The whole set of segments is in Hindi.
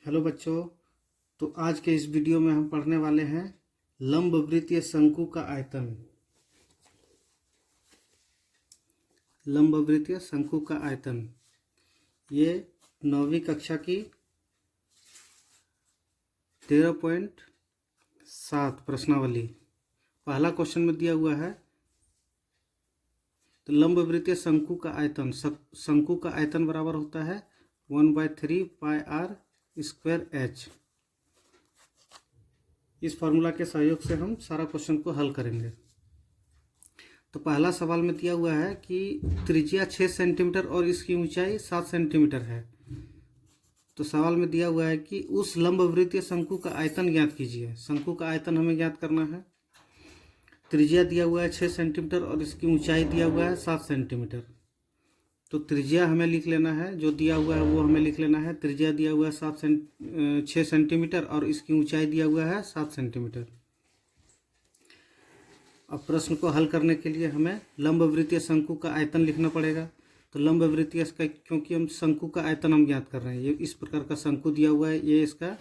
हेलो बच्चों। तो आज के इस वीडियो में हम पढ़ने वाले हैं लंबवृत्तीय शंकु का आयतन। लंबवृत्तीय शंकु का आयतन ये 9वीं कक्षा की 13.7 प्रश्नावली पहला क्वेश्चन में दिया हुआ है। तो लंबवृत्तीय शंकु का आयतन, शंकु का आयतन बराबर होता है 1/3 पाई आर स्क्वायर एच। इस फॉर्मूला के सहयोग से हम सारा क्वेश्चन को हल करेंगे। तो पहला सवाल में दिया हुआ है कि त्रिज्या 6 सेंटीमीटर और इसकी ऊंचाई 7 सेंटीमीटर है। तो सवाल में दिया हुआ है कि उस लंबवृत्तीय शंकु का आयतन ज्ञात कीजिए। शंकु का आयतन हमें ज्ञात करना है। त्रिज्या दिया हुआ है 6 सेंटीमीटर और इसकी ऊंचाई दिया हुआ है 7 सेंटीमीटर। तो त्रिज्या हमें लिख लेना है, जो दिया हुआ है वो हमें लिख लेना है। त्रिज्या दिया हुआ है 6 सेंटीमीटर और इसकी ऊंचाई दिया हुआ है 7 सेंटीमीटर। अब प्रश्न को हल करने के लिए हमें लंबवृत्तीय शंकु का आयतन लिखना पड़ेगा। तो लंबवृत्तीय का, क्योंकि हम शंकु का आयतन हम ज्ञात कर रहे हैं, ये इस प्रकार का शंकु दिया हुआ है, ये इसका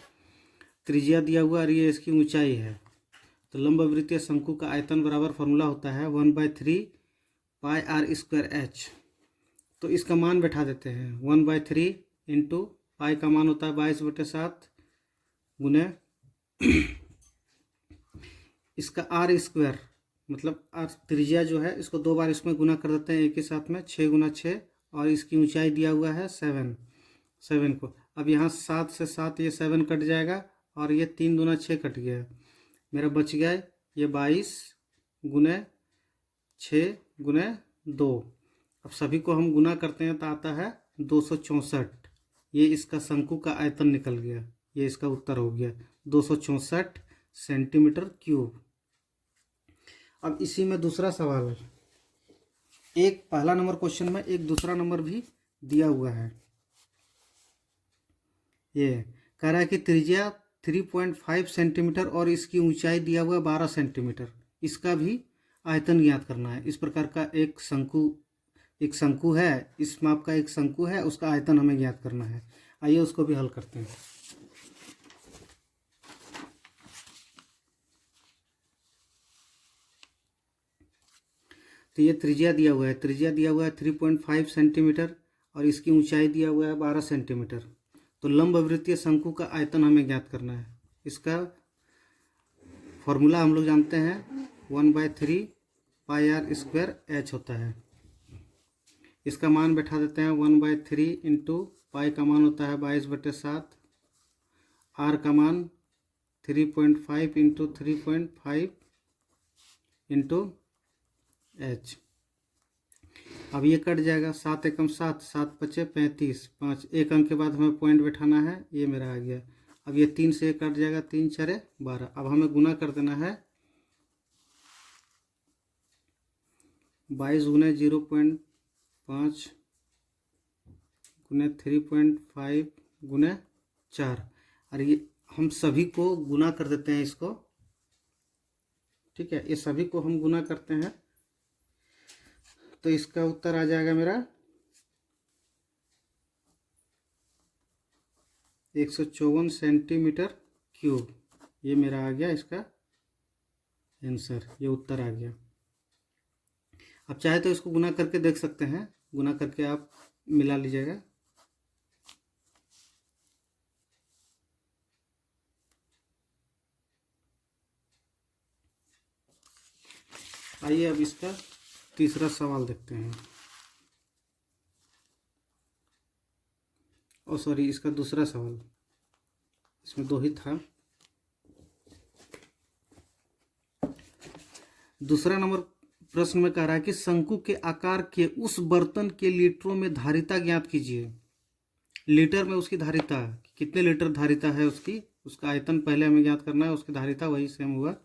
त्रिज्या दिया हुआ है और ये इसकी ऊंचाई है। तो लंबवृत्तीय शंकु का आयतन बराबर फॉर्मूला होता है 1/3 पाई आर स्क्वायर एच। तो इसका मान बैठा देते हैं 1/3 इंटू पाई का मान होता है 22/7 गुने इसका आर स्क्वायर, मतलब आर त्रिज्या जो है इसको 2 बार इसमें गुना कर देते हैं एक ही साथ में, 6 गुना 6, और इसकी ऊंचाई दिया हुआ है 7 को। अब यहाँ 7 से 7 ये 7 कट जाएगा और ये 3 दूना 6 कट गया, मेरा बच गया ये 22 गुने 6 गुने 2। अब सभी को हम गुना करते हैं तो आता है 264। ये इसका शंकु का आयतन निकल गया, ये इसका उत्तर हो गया 264 सेंटीमीटर क्यूब। अब इसी में दूसरा सवाल है। एक पहला नंबर क्वेश्चन में एक दूसरा नंबर भी दिया हुआ है। ये कह रहा है कि त्रिज्या 3.5 सेंटीमीटर और इसकी ऊंचाई दिया हुआ है 12 सेंटीमीटर। इसका भी आयतन ज्ञात करना है। इस प्रकार का एक शंकु है, इस माप का एक शंकु है, उसका आयतन हमें ज्ञात करना है। आइए उसको भी हल करते हैं। तो ये त्रिज्या दिया हुआ है, 3.5 सेंटीमीटर और इसकी ऊंचाई दिया हुआ है 12 सेंटीमीटर। तो लंबवृत्तीय शंकु का आयतन हमें ज्ञात करना है। इसका फॉर्मूला हम लोग जानते हैं 1/3 पाई आर स्क्वायर एच होता है। इसका मान बैठा देते हैं 1/3 इंटू पाई का मान होता है 22/7, आर का मान 3.5 इंटू 3.5 इंटू एच। अब ये कट जाएगा, 7 एकम 7, 7 पचे 35, 5 एक अंक के बाद हमें पॉइंट बैठाना है, ये मेरा आ गया। अब ये 3 से कट जाएगा, 3 4 12। अब हमें गुना कर देना है 22 गुने 0.5 गुने 3.5 गुने 4। और ये हम सभी को गुना कर देते हैं इसको, ठीक है। ये सभी को हम गुना करते हैं तो इसका उत्तर आ जाएगा मेरा 154 सेंटीमीटर क्यूब। ये मेरा आ गया इसका आंसर, ये उत्तर आ गया। अब चाहे तो इसको गुना करके देख सकते हैं, गुना करके आप मिला लीजिएगा। आइए अब इसका तीसरा सवाल देखते हैं। ओ सॉरी, इसका दूसरा सवाल, इसमें 2 ही था। दूसरा नंबर प्रश्न में कह रहा है कि शंकु के आकार के उस बर्तन के लीटरों में धारिता ज्ञात कीजिए। लीटर में उसकी धारिता, कितने लीटर धारिता है उसकी, उसका आयतन पहले हमें ज्ञात करना है, उसकी धारिता वही सेम हुआ।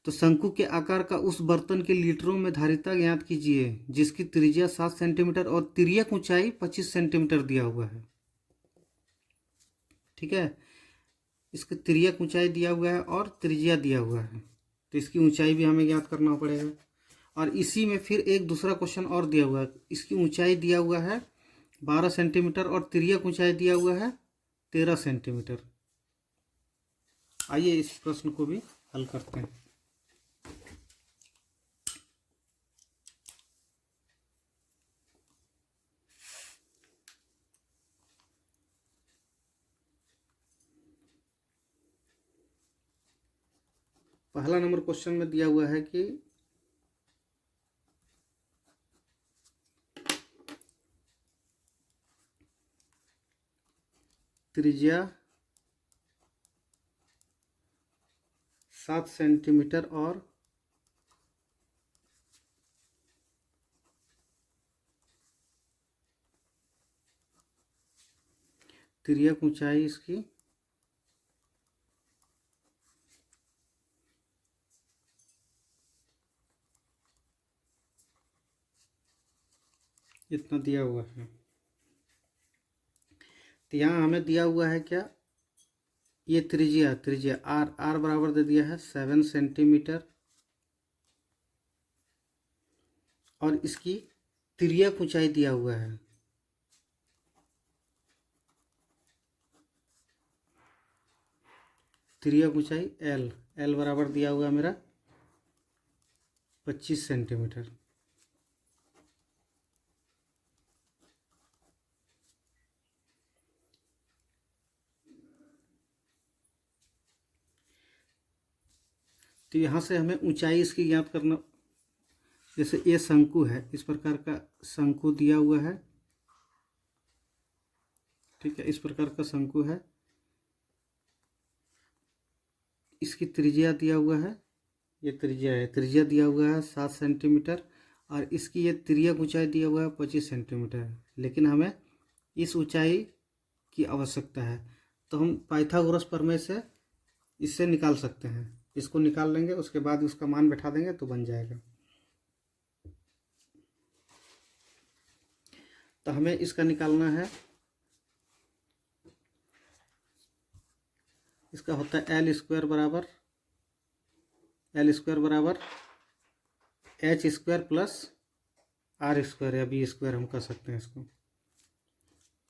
तो शंकु के आकार का उस बर्तन के लीटरों में धारिता ज्ञात कीजिए जिसकी त्रिज्या 7 सेंटीमीटर और तिर्यक ऊंचाई 25 सेंटीमीटर दिया हुआ है, ठीक है। इसकी तिर्यक ऊंचाई दिया हुआ है और त्रिज्या दिया हुआ है, तो इसकी ऊंचाई भी हमें ज्ञात करना पड़ेगा। और इसी में फिर एक दूसरा क्वेश्चन और दिया हुआ है। इसकी ऊंचाई दिया हुआ है 12 सेंटीमीटर और तिर्यक ऊंचाई दिया हुआ है 13 सेंटीमीटर। आइए इस प्रश्न को भी हल करते हैं। पहला नंबर क्वेश्चन में दिया हुआ है कि त्रिज्या 7 सेंटीमीटर और तिर्यक ऊंचाई इसकी इतना दिया हुआ है। तो यहाँ हमें दिया हुआ है क्या, ये त्रिज्या आर बराबर दे दिया है 7 सेंटीमीटर और इसकी तिर्यक ऊंचाई दिया हुआ है तिर्यक ऊंचाई एल बराबर दिया हुआ है मेरा 25 सेंटीमीटर। तो यहाँ से हमें ऊंचाई इसकी ज्ञात करना, जैसे ये शंकु है, इस प्रकार का शंकु दिया हुआ है, ठीक है, इस प्रकार का शंकु है, इसकी त्रिज्या दिया हुआ है, ये त्रिज्या है, त्रिज्या दिया हुआ है 7 सेंटीमीटर और इसकी ये तिर्यक ऊंचाई दिया हुआ है 25 सेंटीमीटर है। लेकिन हमें इस ऊंचाई की आवश्यकता है, तो हम पाइथागोरस प्रमेय से इससे निकाल सकते हैं। इसको निकाल लेंगे, उसके बाद उसका मान बैठा देंगे तो बन जाएगा। तो हमें इसका निकालना है, इसका होता है एल स्क्वायर बराबर H square plus R square या बी स्क्वायर हम कह सकते हैं इसको।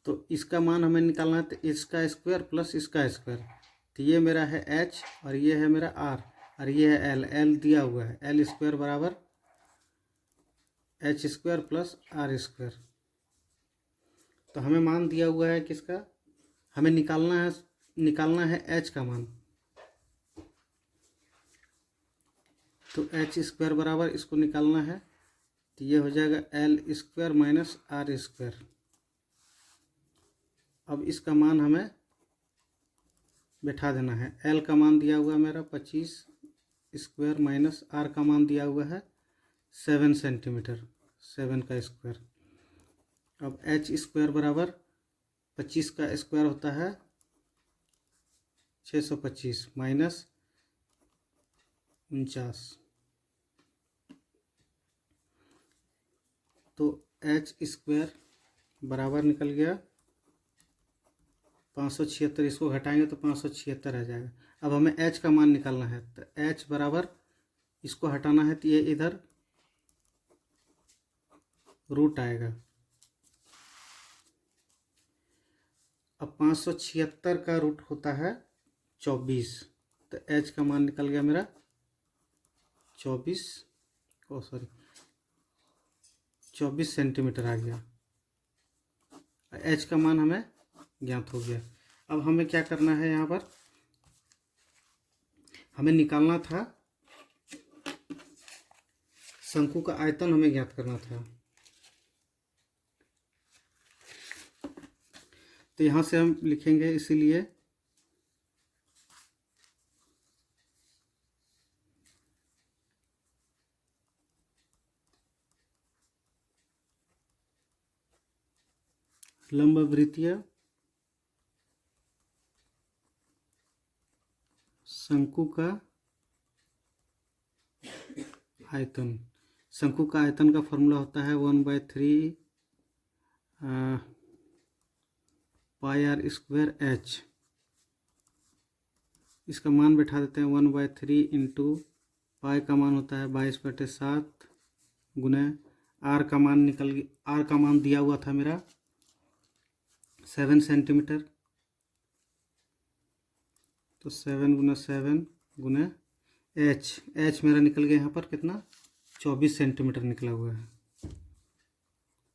तो इसका मान हमें निकालना है, तो इसका स्क्वायर प्लस इसका स्क्वायर, तो ये मेरा है एच और ये है मेरा आर और ये है एल दिया हुआ है, एल स्क्वायर बराबर H square plus R square. तो हमें मान दिया हुआ है किसका, हमें निकालना है एच का मान। तो एच स्क्वायर बराबर इसको निकालना है, तो ये हो जाएगा L square minus R square. अब इसका मान हमें बैठा देना है। एल का मान दिया हुआ है मेरा 25 स्क्वायर माइनस आर का मान दिया हुआ है 7 सेंटीमीटर, 7 का स्क्वायर। अब एच स्क्वायर बराबर 25 का स्क्वायर होता है 625 माइनस 49, तो एच स्क्वायर बराबर निकल गया 576। इसको घटाएंगे तो 576 आ जाएगा। अब हमें एच का मान निकालना है, तो एच बराबर इसको हटाना है तो ये इधर रूट आएगा। अब 576 का रूट होता है 24, तो एच का मान निकल गया मेरा 24 सेंटीमीटर आ गया। एच का मान हमें ज्ञात हो गया। अब हमें क्या करना है, यहाँ पर हमें निकालना था शंकु का आयतन, हमें ज्ञात करना था। तो यहाँ से हम लिखेंगे, इसीलिए लंबवृत्तीय शंकु का आयतन, शंकु का आयतन का फॉर्मूला होता है 1/3 पाई आर स्क्वायर एच। इसका मान बैठा देते हैं 1/3 इंटू पाई का मान होता है 22/7 गुने आर का मान दिया हुआ था मेरा 7 सेंटीमीटर तो 7 गुना 7 गुना एच मेरा निकल गया यहाँ पर कितना 24 सेंटीमीटर निकला हुआ है।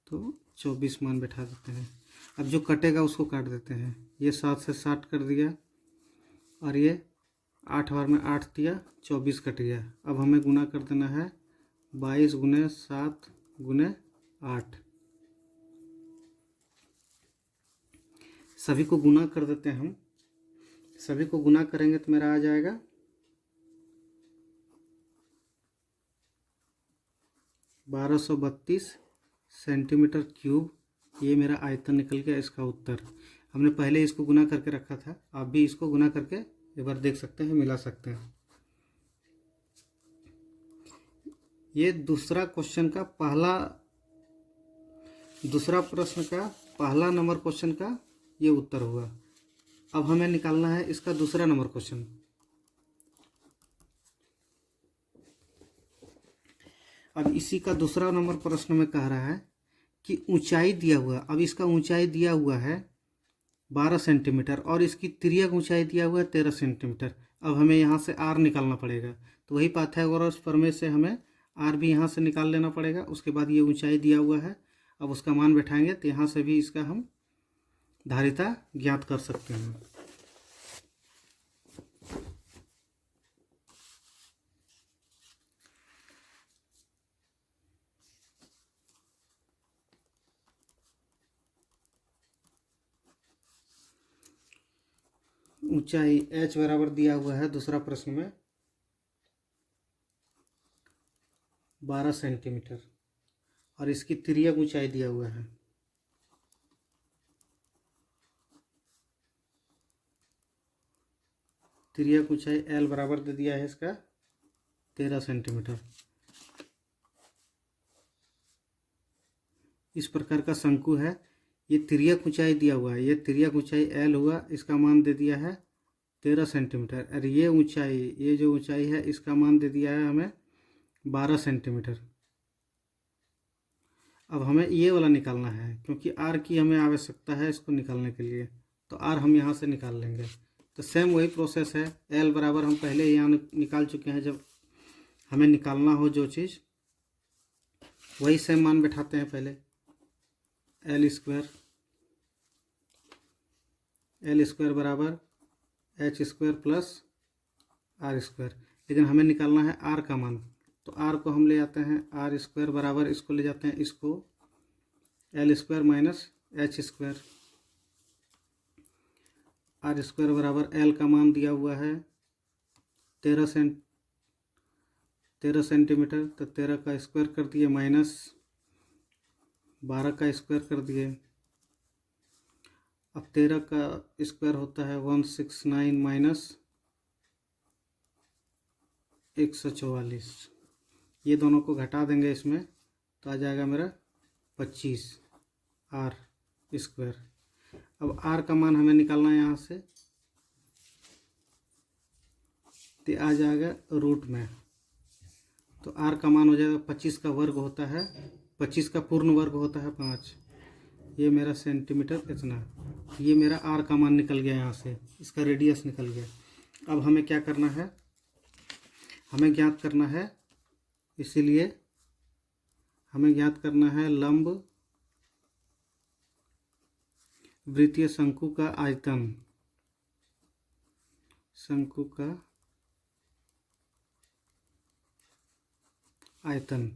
तो 24 मान बैठा देते हैं। अब जो कटेगा उसको काट देते हैं। ये 7 से 60 कर दिया और ये 8 बार में 8 दिया, 24 कट गया। अब हमें गुना कर देना है 22 गुने 7 गुने 8। सभी को गुना कर देते हैं हम। सभी को गुना करेंगे तो मेरा आ जाएगा 1232 सेंटीमीटर क्यूब। ये मेरा आयतन निकल गया, इसका उत्तर। हमने पहले इसको गुना करके रखा था, आप भी इसको गुना करके एक बार देख सकते हैं, मिला सकते हैं। ये दूसरा प्रश्न का पहला नंबर क्वेश्चन का ये उत्तर हुआ। अब हमें निकालना है इसका दूसरा नंबर क्वेश्चन। अब इसी का दूसरा नंबर प्रश्न में कह रहा है कि ऊंचाई दिया हुआ। अब इसका ऊंचाई दिया हुआ है 12 सेंटीमीटर और इसकी तिर्यक ऊंचाई दिया हुआ है 13 सेंटीमीटर। अब हमें यहाँ से आर निकालना पड़ेगा। तो वही पाइथागोरस प्रमेय से हमें आर भी यहाँ से निकाल लेना पड़ेगा। उसके बाद ये ऊंचाई दिया हुआ है, अब उसका मान बैठाएंगे तो यहाँ से भी इसका हम धारिता ज्ञात कर सकते हैं। ऊंचाई h बराबर दिया हुआ है दूसरा प्रश्न में 12 सेंटीमीटर और इसकी तिर्यक ऊंचाई दिया हुआ है तिर्यक ऊंचाई L बराबर दे दिया है इसका 13 सेंटीमीटर। इस प्रकार का शंकु है। ये तिर्यक ऊंचाई दिया हुआ है, ये तिर्यक ऊंचाई L हुआ, इसका मान दे दिया है 13 सेंटीमीटर। और ये ऊंचाई, ये जो ऊंचाई है इसका मान दे दिया है हमें 12 सेंटीमीटर। अब हमें ये वाला निकालना है क्योंकि आर की हमें आवश्यकता है इसको निकालने के लिए, तो आर हम यहाँ से निकाल लेंगे। तो सेम वही प्रोसेस है। एल बराबर हम पहले यहाँ निकाल चुके हैं। जब हमें निकालना हो जो चीज़, वही सेम मान बैठाते हैं पहले। एल स्क्वायर बराबर H square plus R square. लेकिन हमें निकालना है आर का मान, तो आर को हम ले जाते हैं आर स्क्वायर बराबर, इसको ले जाते हैं इसको L square minus H square. R square बराबर एल का मान दिया हुआ है 13 सेंटीमीटर, तो 13 का स्क्वायर कर दिए माइनस 12 का स्क्वायर कर दिए। अब 13 का स्क्वायर होता है 169 माइनस 144। ये दोनों को घटा देंगे इसमें तो आ जाएगा मेरा 25 आर स्क्वायर। अब आर का मान हमें निकालना है यहाँ से, तो आ जाएगा रूट में। तो आर का मान हो जाएगा 25 का वर्ग होता है, 25 का पूर्ण वर्ग होता है 5। ये मेरा सेंटीमीटर इतना, ये मेरा आर का मान निकल गया यहाँ से, इसका रेडियस निकल गया। अब हमें क्या करना है, हमें ज्ञात करना है, इसीलिए हमें ज्ञात करना है लंब वृत्तीय शंकु का आयतन। शंकु का आयतन,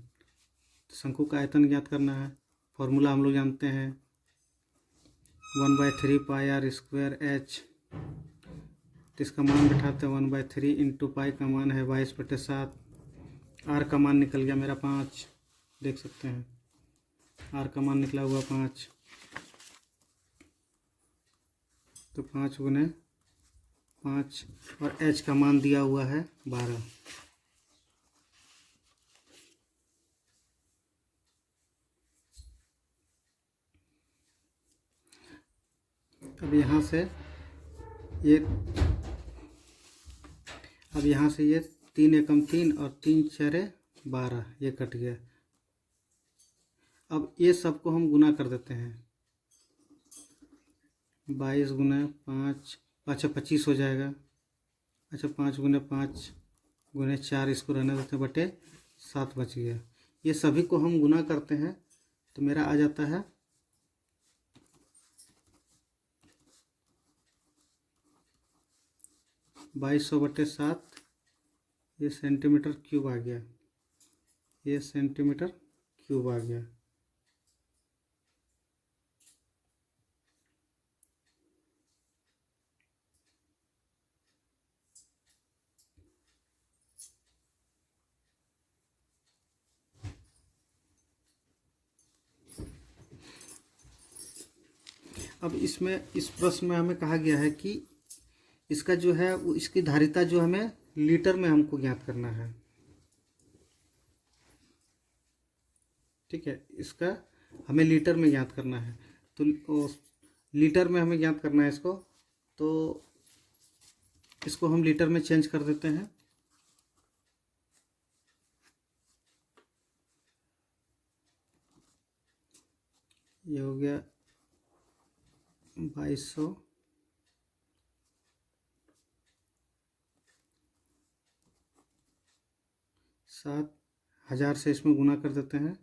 शंकु का आयतन ज्ञात करना है। फॉर्मूला हम लोग जानते हैं 1/3 पाई आर स्क्वायर एच। तो इसका मान बैठाते हैं 1/3 इंटू पाई का मान है 22/7। आर का मान निकल गया मेरा 5, देख सकते हैं आर का मान निकला हुआ 5। तो 5 गुने 5 और एच का मान दिया हुआ है 12। अब यहाँ से ये 3 एकम 3 और 3 4 12, ये कट गया। अब ये सबको हम गुना कर देते हैं। 22 गुना 5, अच्छा 25 हो जाएगा। अच्छा 5 × 5 × 4 इसको रहने देते हैं, बटे 7 बच गया। ये सभी को हम गुना करते हैं तो मेरा आ जाता है 2200/7। ये सेंटीमीटर क्यूब आ गया, ये सेंटीमीटर क्यूब आ गया। अब इसमें इस प्रश्न में हमें कहा गया है कि इसका जो है वो इसकी धारिता जो हमें लीटर में हमको ज्ञात करना है। ठीक है, इसका हमें लीटर में ज्ञात करना है, तो लीटर में हमें ज्ञात करना है इसको, तो इसको हम लीटर में चेंज कर देते हैं। ये हो गया 2200 7,000 से इसमें गुना कर देते हैं।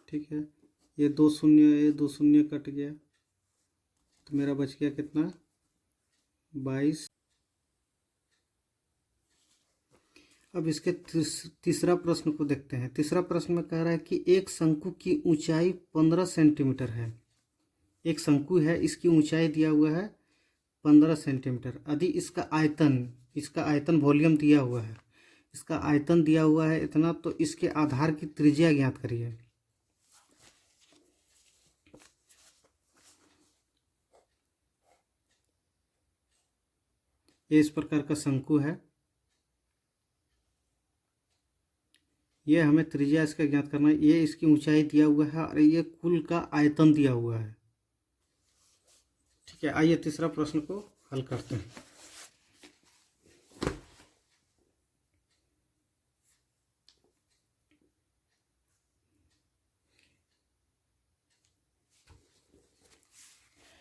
ठीक है, ये 2 शून्य कट गया, तो मेरा बच गया कितना, 22। अब इसके तीसरा प्रश्न को देखते हैं। तीसरा प्रश्न में कह रहा है कि एक शंकु की ऊंचाई 15 सेंटीमीटर है। एक शंकु है, इसकी ऊंचाई दिया हुआ है 15 सेंटीमीटर। यदि इसका आयतन वॉल्यूम दिया हुआ है, इसका आयतन दिया हुआ है इतना, तो इसके आधार की त्रिज्या ज्ञात करिए। ये इस प्रकार का शंकु है, ये हमें त्रिज्या इसका ज्ञात करना है। ये इसकी ऊंचाई दिया हुआ है और ये कुल का आयतन दिया हुआ है। ठीक है, आइए तीसरा प्रश्न को हल करते हैं।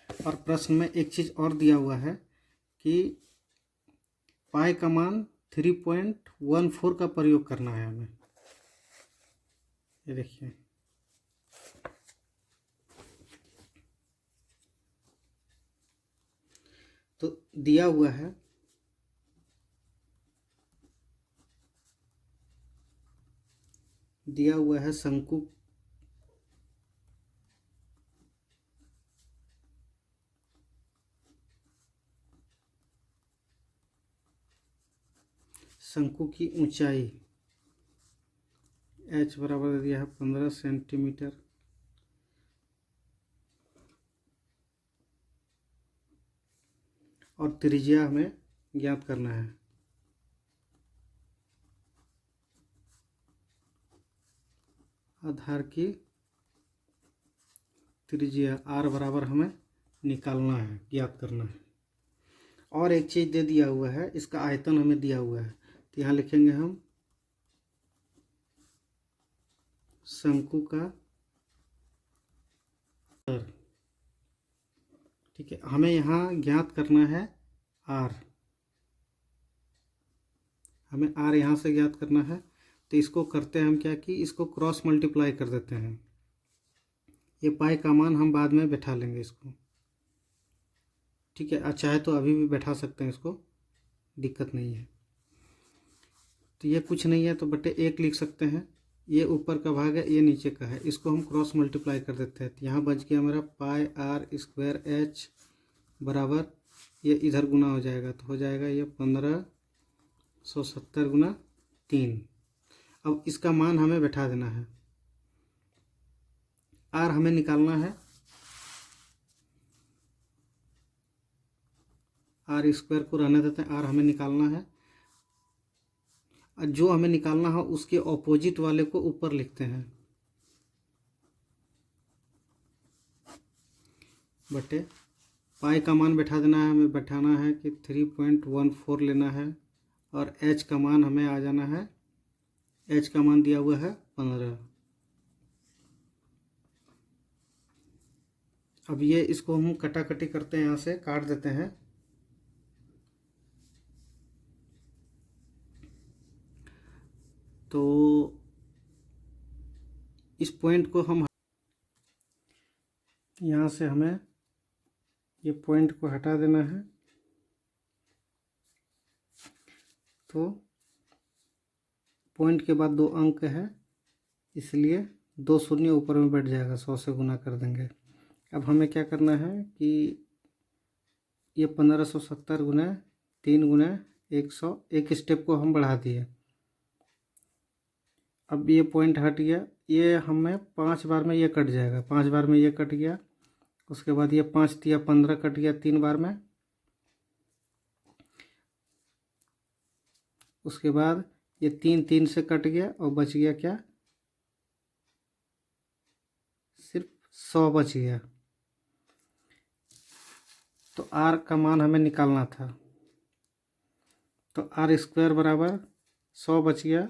और प्रश्न में एक चीज और दिया हुआ है कि पाई का मान 3.14 का प्रयोग करना है हमें। ये देखिए, तो दिया हुआ है शंकु की ऊंचाई h बराबर दिया है 15 सेंटीमीटर, और त्रिज्या हमें ज्ञात करना है। आधार की त्रिज्या r बराबर हमें निकालना है, ज्ञात करना है। और एक चीज दे दिया हुआ है, इसका आयतन हमें दिया हुआ है, तो यहाँ लिखेंगे हम शंकु का। ठीक है, हमें यहाँ ज्ञात करना है r, हमें r यहाँ से ज्ञात करना है। तो इसको करते हैं हम क्या कि इसको क्रॉस मल्टीप्लाई कर देते हैं। ये पाई का मान हम बाद में बैठा लेंगे इसको। ठीक है, चाहे तो अभी भी बैठा सकते हैं इसको, दिक्कत नहीं है। तो ये कुछ नहीं है तो बटे 1 लिख सकते हैं। ये ऊपर का भाग है, ये नीचे का है, इसको हम क्रॉस मल्टीप्लाई कर देते हैं। तो यहाँ बच गया मेरा पाई r² h बराबर, ये इधर गुना हो जाएगा तो हो जाएगा ये 1570 × 3। अब इसका मान हमें बैठा देना है। r हमें निकालना है, r² को रहने देते हैं, r हमें निकालना है। जो हमें निकालना है उसके ऑपोजिट वाले को ऊपर लिखते हैं, बटे पाई का मान बैठा देना है। हमें बैठाना है कि 3.14 लेना है, और h का मान हमें आ जाना है, h का मान दिया हुआ है 15। अब ये इसको हम कटाकटी करते हैं, यहाँ से काट देते हैं। तो इस पॉइंट को हम यहाँ से हमें ये पॉइंट को हटा देना है। तो पॉइंट के बाद 2 अंक है, इसलिए 2 शून्य ऊपर में बैठ जाएगा, 100 से गुना कर देंगे। अब हमें क्या करना है कि ये 1570 गुना 3 गुना 100, एक स्टेप को हम बढ़ा दिए। अब ये पॉइंट हट गया, ये हमें 5 बार में ये कट जाएगा, 5 बार में ये कट गया। उसके बाद ये 5 दिया 15 कट गया 3 बार में। उसके बाद ये 3 3 से कट गया और बच गया क्या, सिर्फ 100 बच गया। तो r का मान हमें निकालना था, तो r स्क्वायर बराबर 100 बच गया।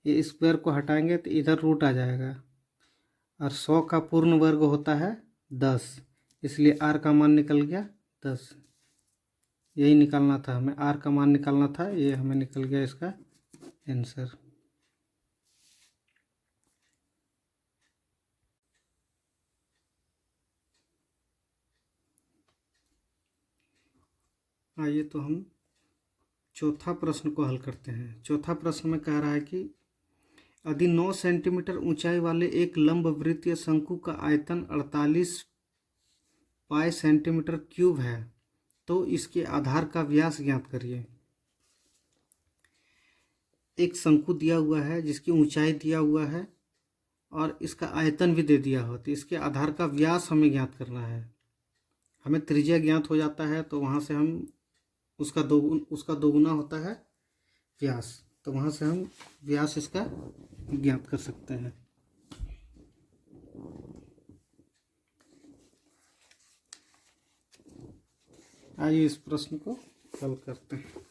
ये स्क्वायर को हटाएंगे तो इधर रूट आ जाएगा, और 100 का पूर्ण वर्ग होता है 10, इसलिए r का मान निकल गया 10। यही निकालना था हमें, r का मान निकालना था, ये हमें निकल गया इसका आंसर। आइए तो हम चौथा प्रश्न को हल करते हैं। चौथा प्रश्न में कह रहा है कि यदि 9 सेंटीमीटर ऊंचाई वाले एक लंबवृत्तीय शंकु का आयतन 48 पाई सेंटीमीटर क्यूब है तो इसके आधार का व्यास ज्ञात करिए। एक शंकु दिया हुआ है जिसकी ऊंचाई दिया हुआ है और इसका आयतन भी दे दिया हो, तो इसके आधार का व्यास हमें ज्ञात करना है। हमें त्रिज्या ज्ञात हो जाता है तो वहाँ से हम उसका दोगुना होता है व्यास, तो वहाँ से हम व्यास इसका ज्ञात कर सकते हैं। आइए इस प्रश्न को हल करते हैं।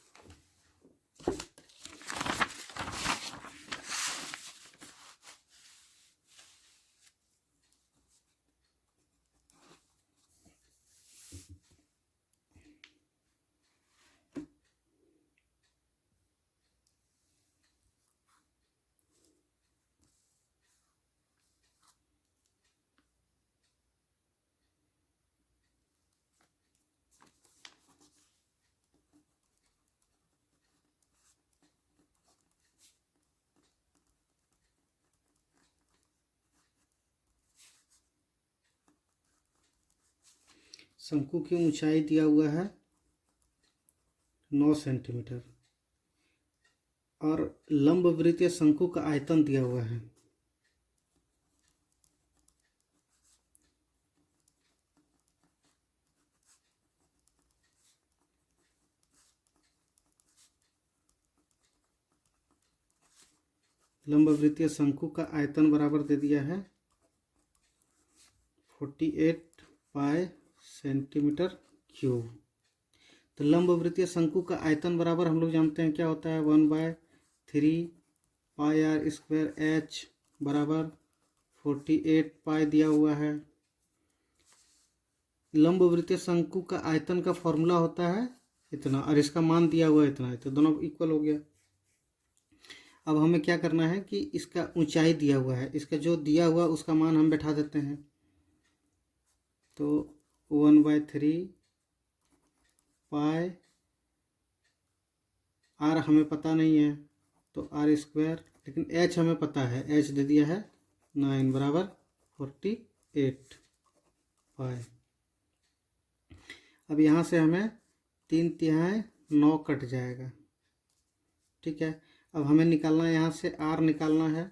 शंकु की ऊंचाई दिया हुआ है 9 सेंटीमीटर और लंबवृत्तीय शंकु का आयतन दिया हुआ है। लंबवृत्तीय शंकु का आयतन बराबर दे दिया है 48 पाई सेंटीमीटर क्यूब। तो लंबवृत्तीय शंकु का आयतन बराबर हम लोग जानते हैं क्या होता है, 1/3 पाई आर स्क्वायर एच बराबर 48 पाई दिया हुआ है। लंबवृत्तीय शंकु का आयतन का फॉर्मूला होता है इतना और इसका मान दिया हुआ है इतना है, तो दोनों इक्वल हो गया। अब हमें क्या करना है कि इसका ऊंचाई दिया हुआ है, इसका जो दिया हुआ उसका मान हम बैठा देते हैं। तो 1/3 पाई आर हमें पता नहीं है तो आर स्क्वायर, लेकिन एच हमें पता है, एच दे दिया है 9 बराबर 48 पाई। अब यहाँ से हमें 3/3 9 कट जाएगा, ठीक है। अब हमें निकालना है, यहाँ से आर निकालना है।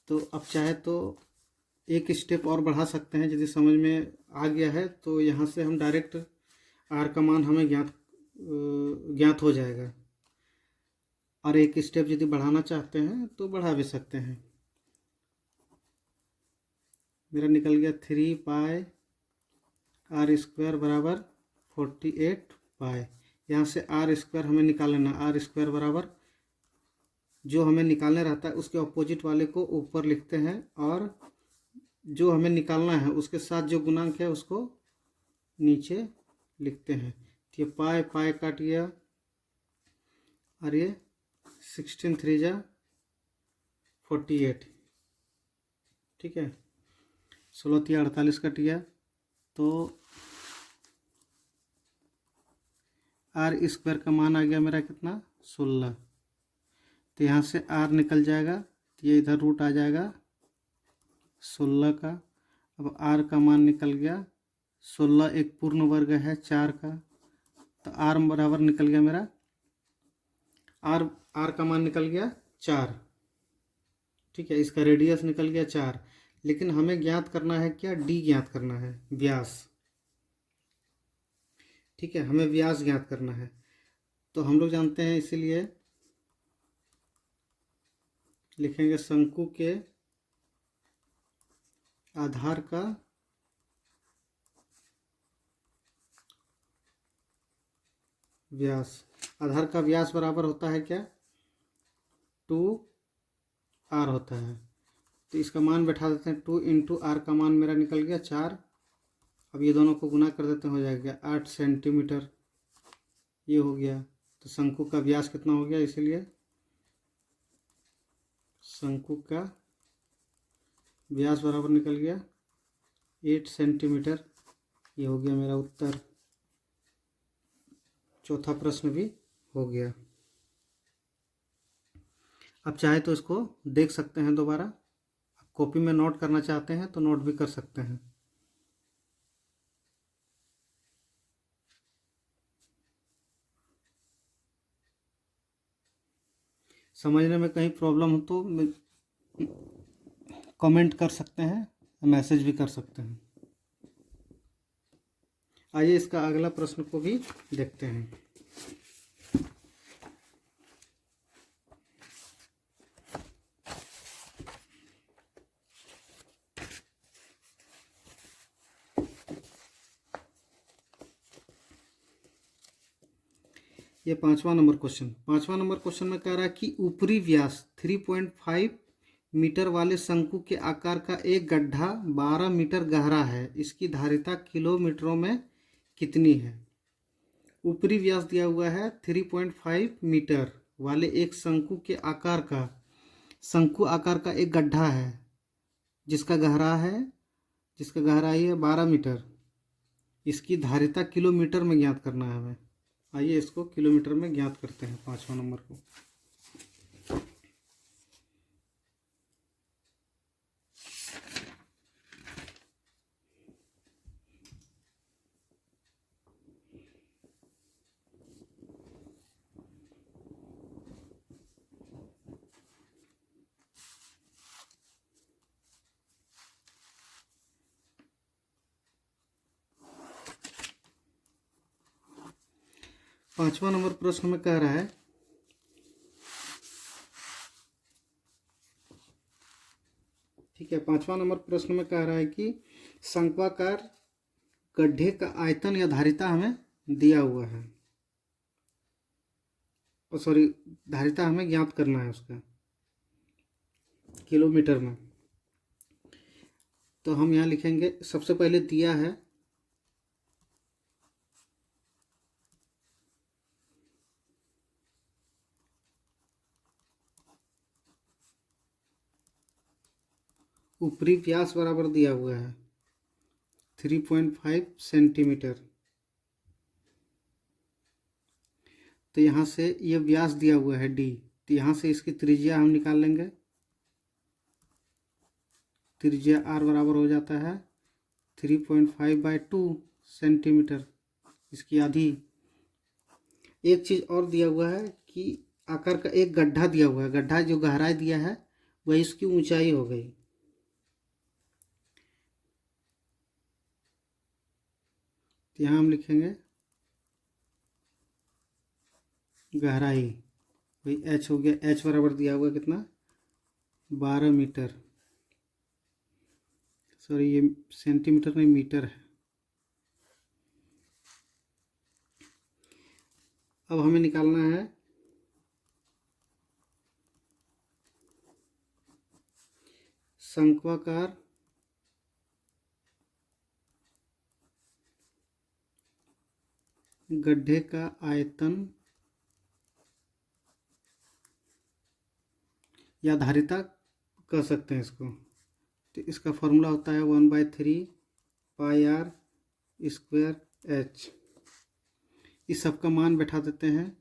तो अब चाहे तो एक स्टेप और बढ़ा सकते हैं, यदि समझ में आ गया है तो यहाँ से हम डायरेक्ट आर का मान हमें ज्ञात हो जाएगा, और एक स्टेप यदि बढ़ाना चाहते हैं तो बढ़ा भी सकते हैं। मेरा निकल गया 3 पाई आर स्क्वायर बराबर 48 पाई। यहाँ से आर स्क्वायर हमें निकाल लेना, आर स्क्वायर बराबर जो हमें निकालने रहता है उसके अपोजिट वाले को ऊपर लिखते हैं और जो हमें निकालना है उसके साथ जो गुणांक है उसको नीचे लिखते हैं। तो ये पाई पाई काट गया और ये 16 3 जा 48, ठीक है। 16 3 48 कट गया, तो आर स्क्वायर का मान आ गया मेरा कितना 16। तो यहाँ से आर निकल जाएगा, तो ये इधर रूट आ जाएगा 16 का। अब आर का मान निकल गया 16, एक पूर्ण वर्ग है 4 का, तो आर बराबर निकल गया मेरा आर का मान निकल गया 4, ठीक है। इसका रेडियस निकल गया 4, लेकिन हमें ज्ञात करना है क्या, डी ज्ञात करना है, व्यास, ठीक है। हमें व्यास ज्ञात करना है, तो हम लोग जानते हैं, इसीलिए लिखेंगे शंकु के आधार का व्यास। आधार का व्यास बराबर होता है क्या, 2r होता है। तो इसका मान बैठा देते हैं, 2 × r का मान मेरा निकल गया 4। अब ये दोनों को गुना कर देते हैं, हो जाएगा 8 सेंटीमीटर, ये हो गया। तो शंकु का व्यास कितना हो गया, इसीलिए शंकु का व्यास बराबर निकल गया 8 सेंटीमीटर। ये हो गया मेरा उत्तर। चौथा प्रश्न भी हो गया। अब चाहे तो इसको देख सकते हैं दोबारा, कॉपी में नोट करना चाहते हैं तो नोट भी कर सकते हैं। समझने में कहीं प्रॉब्लम हो तो कमेंट कर सकते हैं, मैसेज भी कर सकते हैं। आइए इसका अगला प्रश्न को भी देखते हैं। ये 5वां नंबर क्वेश्चन। 5वां नंबर क्वेश्चन में कह रहा है कि ऊपरी व्यास 3.5 मीटर वाले शंकु के आकार का एक गड्ढा 12 मीटर गहरा है, इसकी धारिता किलोमीटरों में कितनी है। ऊपरी व्यास दिया हुआ है 3.5 मीटर वाले एक शंकु के आकार का, शंकु आकार का एक गड्ढा है जिसका गहराई है 12 मीटर, इसकी धारिता किलोमीटर में ज्ञात करना है हमें। आइए इसको किलोमीटर में ज्ञात करते हैं 5वां नंबर को। पांचवा नंबर प्रश्न में कह रहा है, ठीक है। 5वां नंबर प्रश्न में कह रहा है कि शंक्वाकार गड्ढे का आयतन या धारिता हमें दिया हुआ है, सॉरी, धारिता हमें ज्ञात करना है उसका किलोमीटर में। तो हम यहाँ लिखेंगे, सबसे पहले दिया है ऊपरी व्यास बराबर दिया हुआ है 3.5 सेंटीमीटर। तो यहाँ से ये व्यास दिया हुआ है d, तो यहाँ से इसकी त्रिज्या हम निकाल लेंगे। त्रिज्या r बराबर हो जाता है 3.5/2 सेंटीमीटर, इसकी आधी। एक चीज़ और दिया हुआ है कि आकार का एक गड्ढा दिया हुआ है, गड्ढा जो गहराई दिया है वही इसकी ऊंचाई हो गई। तो यहाँ हम लिखेंगे गहराई, वही h हो गया। h बराबर दिया हुआ कितना, 12 मीटर, सॉरी ये सेंटीमीटर नहीं मीटर है। अब हमें निकालना है शंक्वाकार गड्ढे का आयतन या धारिता कह सकते हैं इसको। तो इसका फॉर्मूला होता है 1/3πr²h। इस सब का मान बैठा देते हैं।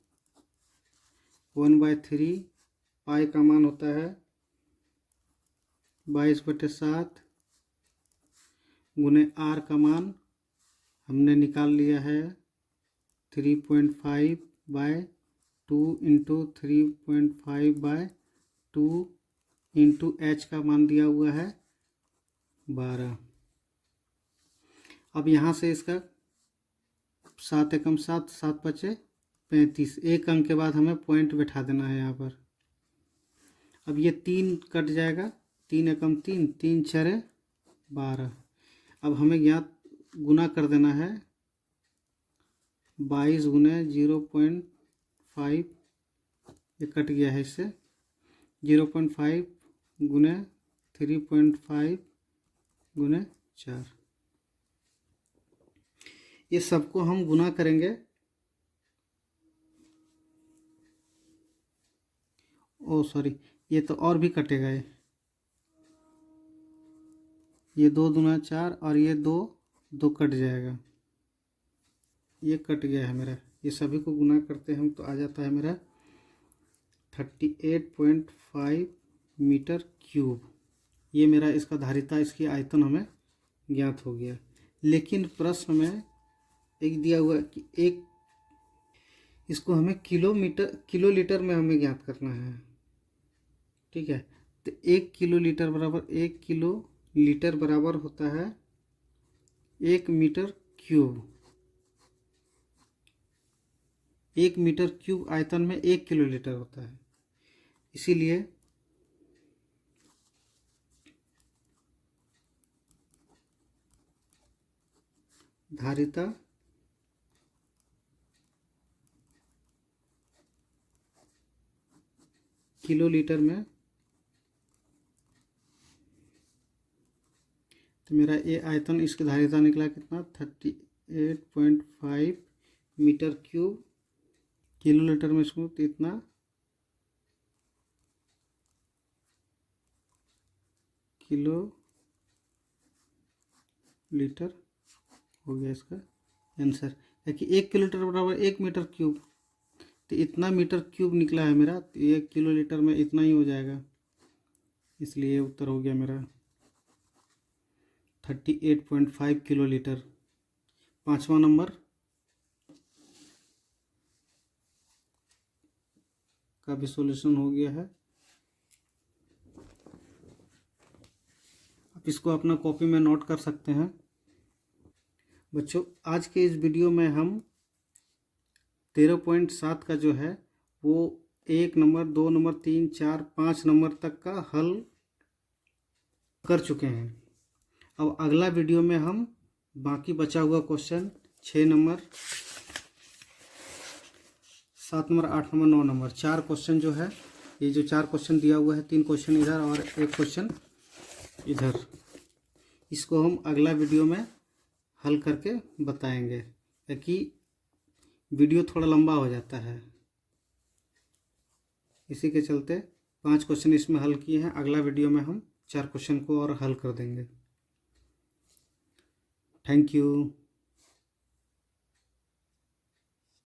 1/3 पाई का मान होता है 22/7 गुने आर का मान हमने निकाल लिया है 3.5/2 इंटू 3.5/2 इंटू एच का मान दिया हुआ है 12। अब यहाँ से इसका 7 एकम 7, 7 पचे 35। एक अंक के बाद हमें पॉइंट बैठा देना है यहाँ पर। अब ये 3 कट जाएगा, 3 एकम 3, 3 छरे 12। अब हमें यहाँ गुना कर देना है 22 गुने 0.5, ये कट गया है इससे, 0.5 गुने 3.5 गुने 4। ये सबको हम गुना करेंगे। ओ सॉरी, ये तो और भी कटेगा। ये 2 दूना 4 और ये 2 कट जाएगा। ये कट गया है मेरा। ये सभी को गुना करते हैं हम तो आ जाता है मेरा 38.5 मीटर क्यूब। ये मेरा इसका धारिता, इसकी आयतन हमें ज्ञात हो गया। लेकिन प्रश्न में एक दिया हुआ है कि एक इसको हमें किलोलीटर में हमें ज्ञात करना है। ठीक है, तो 1 किलोलीटर बराबर 1 किलोलीटर बराबर होता है 1 मीटर क्यूब। 1 मीटर क्यूब आयतन में 1 किलोलीटर होता है। इसीलिए धारिता किलोलीटर में, तो मेरा ये आयतन, इसकी धारिता निकला कितना 38.5 मीटर क्यूब। किलोलीटर में इसको तो इतना किलोलीटर हो गया इसका आंसर। क्योंकि 1 किलोलीटर बराबर 1 मीटर क्यूब, तो इतना मीटर क्यूब निकला है मेरा, तो 1 किलोलीटर में इतना ही हो जाएगा। इसलिए उत्तर हो गया मेरा 38.5 किलोलीटर। 5वां नंबर का भी सॉल्यूशन हो गया है। आप इसको अपना कॉपी में नोट कर सकते हैं। बच्चों, आज के इस वीडियो में हम 13.7 का जो है वो 1 नंबर, 2 नंबर, 3, 4, 5 नंबर तक का हल कर चुके हैं। अब अगला वीडियो में हम बाकी बचा हुआ question 6 number, 7 number, 8 number, 9 number, 4 question जो है, ये जो 4 क्वेश्चन दिया हुआ है, 3 क्वेश्चन इधर और 1 क्वेश्चन इधर, इसको हम अगला वीडियो में हल करके बताएंगे, क्योंकि वीडियो थोड़ा लंबा हो जाता है। इसी के चलते 5 क्वेश्चन इसमें हल किए हैं। अगला वीडियो में हम 4 क्वेश्चन को और हल कर देंगे। Thank you.